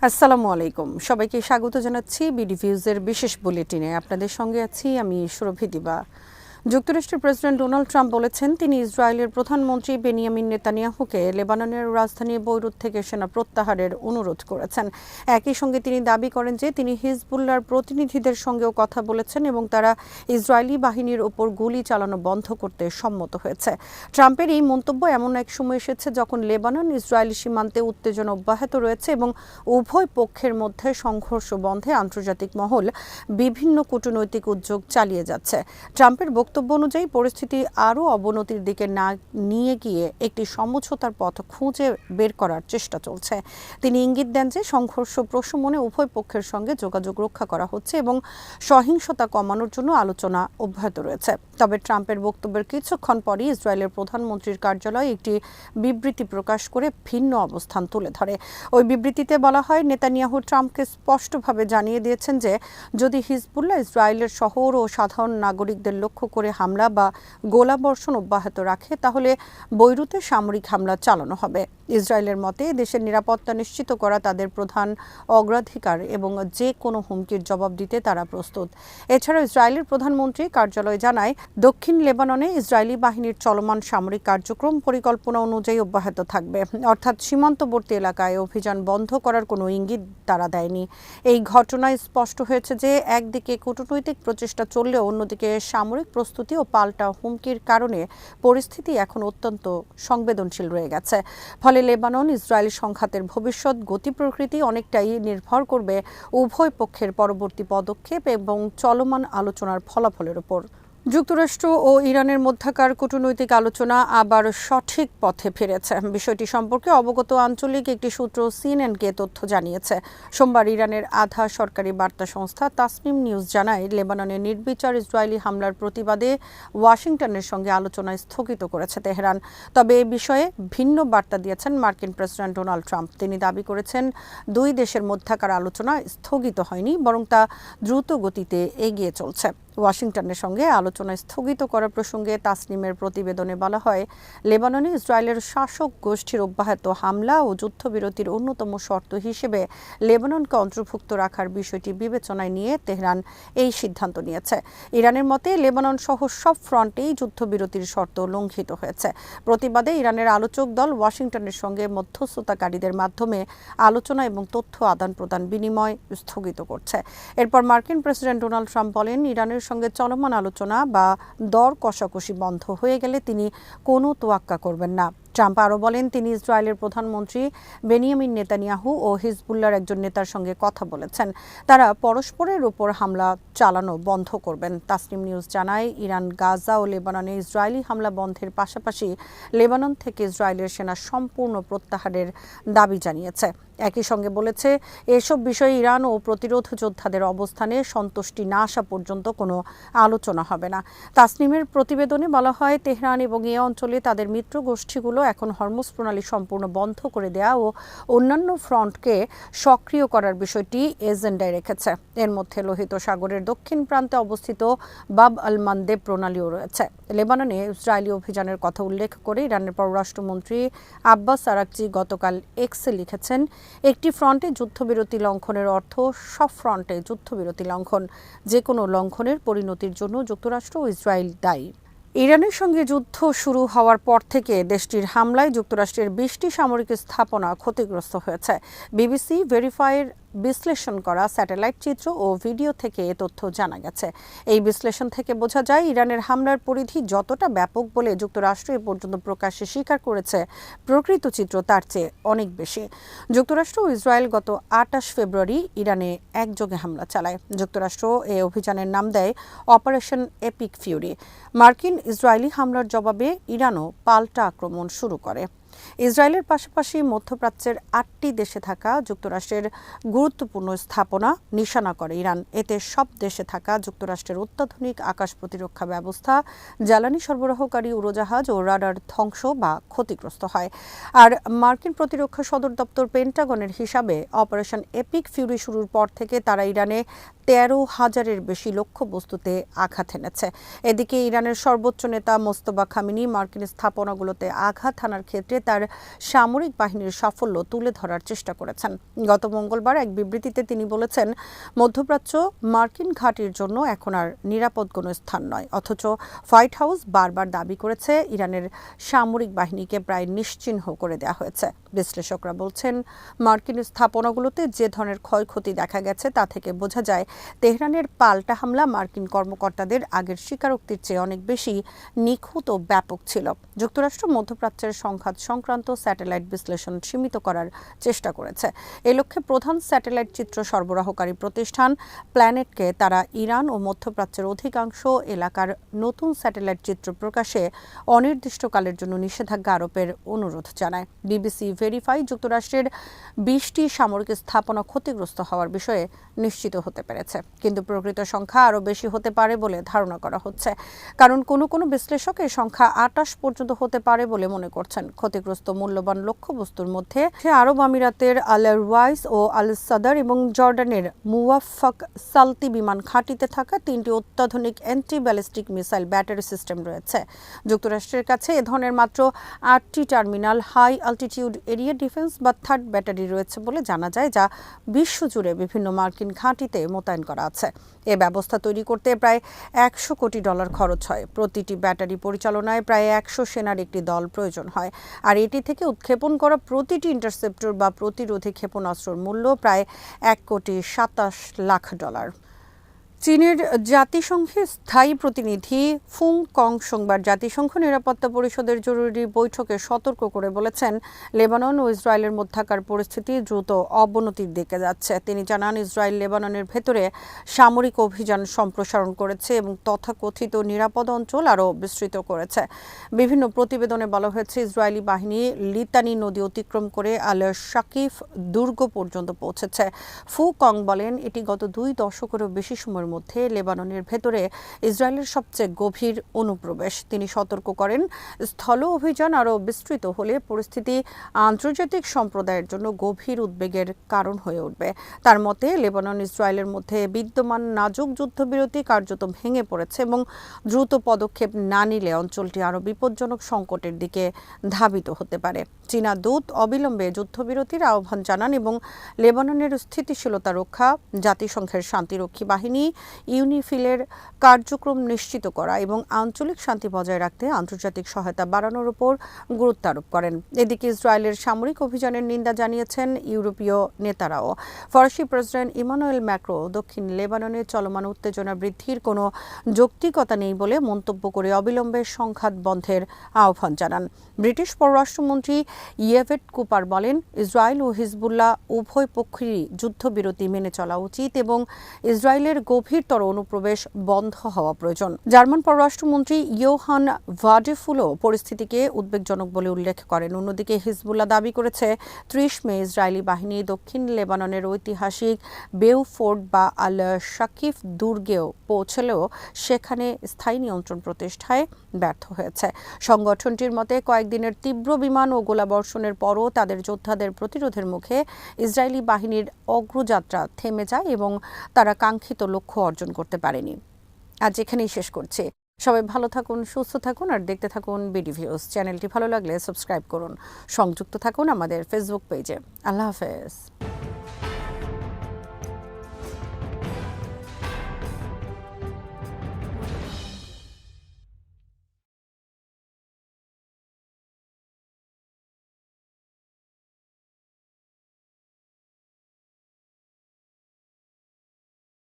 আসসালামু আলাইকুম, সবাইকে স্বাগত জানাচ্ছি বিডি ভিউজের বিশেষ বুলেটিনে। আপনাদের সঙ্গে আছি আমি সুরভি দিবা। যুক্তরাষ্ট্রের প্রেসিডেন্ট ডোনাল্ড ট্রাম্প বলেছেন তিনি ইসরায়েলের প্রধানমন্ত্রী বেনিয়ামিন নেতানিয়াহুকে লেবাননের রাজধানী বৈরুত থেকে সেনা প্রত্যাহারের অনুরোধ করেছেন। একই সঙ্গে তিনি দাবি করেন যে তিনি হিজবুল্লাহর প্রতিনিধিদের সঙ্গেও কথা বলেছেন এবং তারা ইসরায়েলি বাহিনীর ওপর গুলি চালানো বন্ধ করতে সম্মত হয়েছে। ট্রাম্পের এই মন্তব্য এমন এক সময় এসেছে যখন লেবানন ইসরায়েলি সীমান্তে উত্তেজনা অব্যাহত রয়েছে এবং উভয় পক্ষের মধ্যে সংঘর্ষ বন্ধে আন্তর্জাতিক মহল বিভিন্ন কূটনৈতিক উদ্যোগ চালিয়ে যাচ্ছে। ট্রাম্পের বক্তব্য অনুযায়ী পরিস্থিতি আরও অবনতির দিকে না নিয়ে গিয়ে একটি সমঝোতার পথ খুঁজে বের করার চেষ্টা চলছে। তিনি ইঙ্গিত দেন যে সংঘর্ষ প্রশমনে উভয় পক্ষের সঙ্গে যোগাযোগ রক্ষা করা হচ্ছে এবং সহিংসতা কমানোর জন্য আলোচনা অব্যাহত রয়েছে। তবে ট্রাম্পের বক্তব্যের কিছুক্ষণ পরই ইসরায়েলের প্রধানমন্ত্রীর কার্যালয় একটি বিবৃতি প্রকাশ করে ভিন্ন অবস্থান তুলে ধরে। ওই বিবৃতিতে বলা হয়, নেতানিয়াহু ট্রাম্পকে স্পষ্টভাবে জানিয়ে দিয়েছেন যে যদি হিজবুল্লাহ ইসরায়েলের শহর ও সাধারণ নাগরিকদের লক্ষ্য করে হামলা বা গোলাবর্ষণ অব্যাহত রাখে তাহলে বৈরুতে সামরিক হামলা চালানো হবে। ইসরায়েলের মতে দেশের নিরাপত্তা নিশ্চিত করা তাদের প্রধান অগ্রাধিকার এবং যে কোনো হুমকির জবাব দিতে তারা প্রস্তুত। এছাড়া ইসরায়েলের প্রধানমন্ত্রী কার্যালয় জানায় দক্ষিণ লেবাননে ইসরায়েলি বাহিনীর চলমান সামরিক কার্যক্রম পরিকল্পনা অনুযায়ী অব্যাহত থাকবে, অর্থাৎ সীমান্তবর্তী এলাকায় অভিযান বন্ধ করার কোনো ইঙ্গিত তারা দেয়নি। এই ঘটনায় স্পষ্ট হয়েছে যে একদিকে কূটনৈতিক প্রচেষ্টা চললেও অন্যদিকে সামরিক প্রস্তুতি ও পাল্টা হুমকির কারণে পরিস্থিতি এখন অত্যন্ত সংবেদনশীল রয়ে গেছে। ফলে লেবানন ইসরায়েল সংঘাতের ভবিষ্যৎ গতি প্রকৃতি অনেকটাই নির্ভর করবে উভয় পক্ষের পরবর্তী পদক্ষেপ এবং চলমান আলোচনার ফলাফলের উপর। যুক্তরাষ্ট্র ও ইরানের মধ্যকার কূটনৈতিক আলোচনা আবার সঠিক পথে ফিরেছে। বিষয়টি সম্পর্কে অবগত আঞ্চলিক একটি সূত্র সিএনএনকে তথ্য জানিয়েছে। সোমবার ইরানের আধা সরকারি বার্তা সংস্থা তাসনিম নিউজ জানায় লেবাননের নির্বিচার ইসরায়েলি হামলার প্রতিবাদে ওয়াশিংটনের সঙ্গে আলোচনা স্থগিত করেছে তেহরান। তবে এ বিষয়ে ভিন্ন বার্তা দিয়েছেন মার্কিন প্রেসিডেন্ট ডোনাল্ড ট্রাম্প। তিনি দাবি করেছেন দুই দেশের মধ্যকার আলোচনা স্থগিত হয়নি, বরং তা দ্রুত গতিতে এগিয়ে চলছে। ওয়াশিংটনের সঙ্গে আলোচনা স্থগিত করার প্রসঙ্গে তাসনিমের প্রতিবেদনে বলা হয়, লেবাননে ইসরায়েলের শাসক গোষ্ঠীর অব্যাহত হামলা ও যুদ্ধবিরতির অন্যতম শর্ত হিসেবে লেবাননকে অন্তর্ভুক্ত রাখার বিষয়টি বিবেচনায় নিয়ে তেহরান এই সিদ্ধান্ত নিয়েছে। ইরানের মতে লেবানন সহ সব ফ্রন্টেই যুদ্ধবিরতির শর্ত লঙ্ঘিত হয়েছে। প্রতিবাদে ইরানের আলোচক দল ওয়াশিংটনের সঙ্গে মধ্যস্থতাকারীদের মাধ্যমে আলোচনা এবং তথ্য আদান প্রদান বিনিময় স্থগিত করছে। এরপর মার্কিন প্রেসিডেন্ট ডোনাল্ড ট্রাম্প বলেন, ইরানের সঙ্গে চলমান আলোচনা বা দর কষাকষি বন্ধ হয়ে গেলে তিনি কোনো তোয়াক্কা করবেন না। ট্রাম্প আরও বলেন, তিনি ইসরায়েলের প্রধানমন্ত্রী বেনিয়ামিন নেতানিয়াহু ও হিজবুল্লাহর একজন নেতার সঙ্গে কথা বলেছেন। তারা পরস্পরের ওপর হামলা চালানো বন্ধ করবেন। তাসনিম নিউজ জানায়, ইরান গাজা ও লেবাননে ইসরায়েলি হামলা বন্ধের পাশাপাশি লেবানন থেকে ইসরায়েলের সেনা সম্পূর্ণ প্রত্যাহারের দাবি জানিয়েছে। একই সঙ্গে বলেছে, এসব বিষয়ে ইরান ও প্রতিরোধ যোদ্ধাদের অবস্থানে সন্তুষ্টি না আসা পর্যন্ত কোনো আলোচনা হবে না। তাসনিমের প্রতিবেদনে বলা হয়, তেহরান এবং এ অঞ্চলে তাদের মিত্র গোষ্ঠীগুলো এখন হরমুজ প্রণালী সম্পূর্ণ বন্ধ করে দেয়া ও অন্যান্য ফ্রন্টকে সক্রিয় করার বিষয়টি এজেন্ডায় রেখেছে। এর মধ্যে লোহিত সাগরের দক্ষিণ প্রান্তে অবস্থিত বাব আল মানদেব প্রণালীও রয়েছে। লেবাননে ইসরায়েলি অভিযানের কথা উল্লেখ করে ইরানের পররাষ্ট্রমন্ত্রী আব্বাস আরাকচি গতকাল এক্সে লিখেছেন, একটি ফ্রন্টে যুদ্ধবিরতি লঙ্ঘনের অর্থ সব ফ্রন্টে যুদ্ধবিরতি লঙ্ঘন। যে কোনো লঙ্ঘনের পরিণতির জন্য যুক্তরাষ্ট্র ও ইসরায়েল দায়ী। ইরানের সঙ্গে যুদ্ধ শুরু হওয়ার পর থেকে দেশটির হামলায় যুক্তরাষ্ট্রের 20টি সামরিক স্থাপনা ক্ষতিগ্রস্ত হয়েছে। বিবিসি ভেরিফাইয়ের বিশ্লেষণ করা স্যাটেলাইট চিত্র ও ভিডিও থেকে এ তথ্য জানা গেছে। এই বিশ্লেষণ থেকে বোঝা যায়, ইরানের হামলার পরিধি যতটা ব্যাপক বলে যুক্তরাষ্ট্র এ পর্যন্ত প্রকাশ্যে স্বীকার করেছে, প্রকৃত চিত্র তার চেয়ে অনেক বেশি। যুক্তরাষ্ট্র ও ইসরায়েল গত 28 ফেব্রুয়ারি ইরানে একযোগে হামলা চালায়। যুক্তরাষ্ট্র এই অভিযানের নাম দেয় অপারেশন এপিক ফিউরি। মার্কিন ইসরায়েলি হামলার জবাবে ইরানও পাল্টা আক্রমণ শুরু করে। ইসরায়েলের পাশাপাশি মধ্যপ্রাচ্যের 8টি দেশে থাকা যুক্তরাষ্ট্রের গুরুত্বপূর্ণ স্থাপনা নিশানা করে ইরান। এতে সব দেশে থাকা যুক্তরাষ্ট্রের অত্যাধুনিক আকাশ প্রতিরক্ষা ব্যবস্থা, জ্বালানি সরবরাহকারী উড়োজাহাজ ও রাডার ধ্বংস বা ক্ষতিগ্রস্ত হয়। আর মার্কিন প্রতিরক্ষা সদর দপ্তর পেন্টাগনের হিসাবে অপারেশন এপিক ফিউরি শুরুর পর থেকে তারা ইরানে 13,000-এর বেশি লক্ষ্যবস্তুতে আঘাত এনেছে। এদিকে ইরানের সর্বোচ্চ নেতা মোস্তফা খামেনি মার্কিন স্থাপনাগুলোতে আঘাত হানার ক্ষেত্রে তার সামরিক বাহিনীর সাফল্য তুলে ধরার চেষ্টা করেছেন। গত মঙ্গলবার এক বিবৃতিতে তিনি বলেছেন, মধ্যপ্রাচ্য মার্কিন ঘাঁটির জন্য এখন আর নিরাপদ কোনো স্থান নয়। অথচ হোয়াইট হাউস বারবার দাবি করেছে ইরানের সামরিক বাহিনীকে প্রায় নিশ্চিহ্ন করে দেওয়া হয়েছে। বিশ্লেষকরা বলছেন, মার্কিন স্থাপনাগুলোতে যে ধরনের ক্ষয়ক্ষতি দেখা গেছে তা থেকে বোঝা যায় তেহরানের পাল্টা হামলা মার্কিন কর্মকর্তাদের আগের স্বীকারোক্তির চেয়ে অনেক বেশি নিখুঁত ও ব্যাপক ছিল। যুক্তরাষ্ট্র মধ্যপ্রাচ্যের সংঘাত সংক্রান্ত স্যাটেলাইট বিশ্লেষণ সীমিত করার চেষ্টা করেছে। এ লক্ষ্যে প্রধান স্যাটেলাইট চিত্র সরবরাহকারী প্রতিষ্ঠান প্ল্যানেটকে তারা ইরান ও মধ্যপ্রাচ্যের অধিকাংশ এলাকার নতুন স্যাটেলাইট চিত্র প্রকাশে অনির্দিষ্টকালের জন্য নিষেধাজ্ঞা আরোপের অনুরোধ জানায়। বিবিসি ভেরিফাই যুক্তরাষ্ট্রের 20টি সামরিক স্থাপনা ক্ষতিগ্রস্ত হওয়ার বিষয়ে নিশ্চিত হতে পেরেছে, কিন্তু প্রকৃত সংখ্যা আরও বেশি হতে পারে বলে ধারণা করা হচ্ছে। কারণ কোনো বিশ্লেষক এই সংখ্যা 28 পর্যন্ত হতে পারে বলে মনে করছেন। ক্ষতিগ্রস্ত মূল্যবান লক্ষ্যবস্তুর মধ্যে আরব আমিরাতের আল রুয়াইস ও আল সাদার এবং জর্ডানের মুওয়াফফাক সালতি বিমান ঘাঁটিতে থাকা 3টি অত্যাধুনিক anti ballistic missile battery system রয়েছে। যুক্তরাষ্ট্রের কাছে এ ধরনের মাত্র 8টি terminal high altitude area defence বা থার্ড ব্যাটারি রয়েছে বলে জানা যায়, যা বিশ্বজুড়ে বিভিন্ন মার্কিন ঘাঁটিতে মোতায়েন করা আছে। এ ব্যবস্থা তৈরি করতে প্রায় $100 কোটি খরচ হয়। প্রতিটি ব্যাটারি পরিচালনায় প্রায় 100 সেনার একটি দল প্রয়োজন হয়, আর এটি থেকে উৎক্ষেপণ করা প্রতিটি ইন্টারসেপ্টর বা প্রতিরোধী ক্ষেপণাস্ত্রের মূল্য প্রায় $1,27,00,000। চীনের জাতিসংঘের স্থায়ী প্রতিনিধি ফুং কং সোমবার জাতিসংঘ নিরাপত্তা পরিষদের জরুরি বৈঠকে সতর্ক করে বলেছেন, লেবানন ও ইসরায়েলের মধ্যকার পরিস্থিতি দ্রুত অবনতির দিকে যাচ্ছে। তিনি জানান, ইসরায়েল লেবাননের ভেতরে সামরিক অভিযান সম্প্রসারণ করেছে এবং তথাকথিত নিরাপদ অঞ্চল আরও বিস্তৃত করেছে। বিভিন্ন প্রতিবেদনে বলা হয়েছে, ইসরায়েলি বাহিনী লিতানি নদী অতিক্রম করে আল শাকিফ দুর্গ পর্যন্ত পৌঁছেছে। ফু কং বলেন, এটি গত 2 দশকেরও বেশি সময়ের মধ্যে লেবাননের ভেতরে ইসরায়েলের সবচেয়ে গভীর অনুপ্রবেশ। তিনি সতর্ক করেন, স্থল অভিযান আরও বিস্তৃত হলে পরিস্থিতি আন্তর্জাতিক সম্প্রদায়ের জন্য গভীর উদ্বেগের কারণ হয়ে উঠবে। তার মতে, লেবানন ইসরায়েলের মধ্যে বিদ্যমান নাজুক যুদ্ধবিরতি কার্যত ভেঙে পড়েছে এবং দ্রুত পদক্ষেপ না নিলে অঞ্চলটি আরও বিপজ্জনক সংকটের দিকে ধাবিত হতে পারে। চীনা দূত অবিলম্বে যুদ্ধবিরতির আহ্বান জানান এবং লেবাননের স্থিতিশীলতা রক্ষা, জাতিসংঘের শান্তিরক্ষী বাহিনী ইউনিফিলের কার্যক্রম নিশ্চিত করা এবং আঞ্চলিক শান্তি বজায় রাখতে আন্তর্জাতিক সহায়তা বাড়ানোর উপর গুরুত্ব আরোপ করেন। এদিকে ইসরায়েলের সামরিক অভিযানের নিন্দা জানিয়েছেন ইউরোপীয় নেতারাও। ফরাসি প্রেসিডেন্ট ইমানুয়েল ম্যাক্রো দক্ষিণ লেবাননে চলমান উত্তেজনা বৃদ্ধির কোনো যৌক্তিকতা নেই বলে মন্তব্য করে অবিলম্বে সংঘাত বন্ধের আহ্বান জানান। ব্রিটিশ পররাষ্ট্রমন্ত্রী ইয়েভেট কুপার বলেন, ইসরায়েল ও হিজবুল্লাহ উভয় পক্ষেরই যুদ্ধবিরতি মেনে চলা উচিত এবং ইসরায়েলের গভীরতর অনুপ্রবেশ বন্ধ হওয়া প্রয়োজন। জার্মান পররাষ্ট্রমন্ত্রী ইয়োহান ভাডেফুলও পরিস্থিতিকে উদ্বেগজনক বলে উল্লেখ করেন। অন্যদিকে হিজবুল্লাহ দাবি করেছে, 30 মে ইসরায়েলি বাহিনী দক্ষিণ লেবাননের ঐতিহাসিক বেউফোর্ড বা আল শাকিফ দুর্গেও পৌঁছলেও সেখানে স্থায়ী নিয়ন্ত্রণ প্রতিষ্ঠায় ব্যর্থ হয়েছে। সংগঠনটির মতে, কয়েকদিনের তীব্র বিমান ও গোলাবর্ষণের পরও তাদের যোদ্ধাদের প্রতিরোধের মুখে ইসরায়েলি বাহিনীর অগ্রযাত্রা থেমে যায় এবং তারা কাঙ্ক্ষিত লক্ষ্য অর্জন করতে পারেনি। আজ এখানেই শেষ করছি। সবাই ভালো থাকুন, সুস্থ থাকুন আর দেখতে থাকুন বিডি ভিউজ। চ্যানেলটি ভালো লাগলে সাবস্ক্রাইব করুন। সংযুক্ত থাকুন আমাদের ফেসবুক পেজে। আল্লাহ হাফেজ।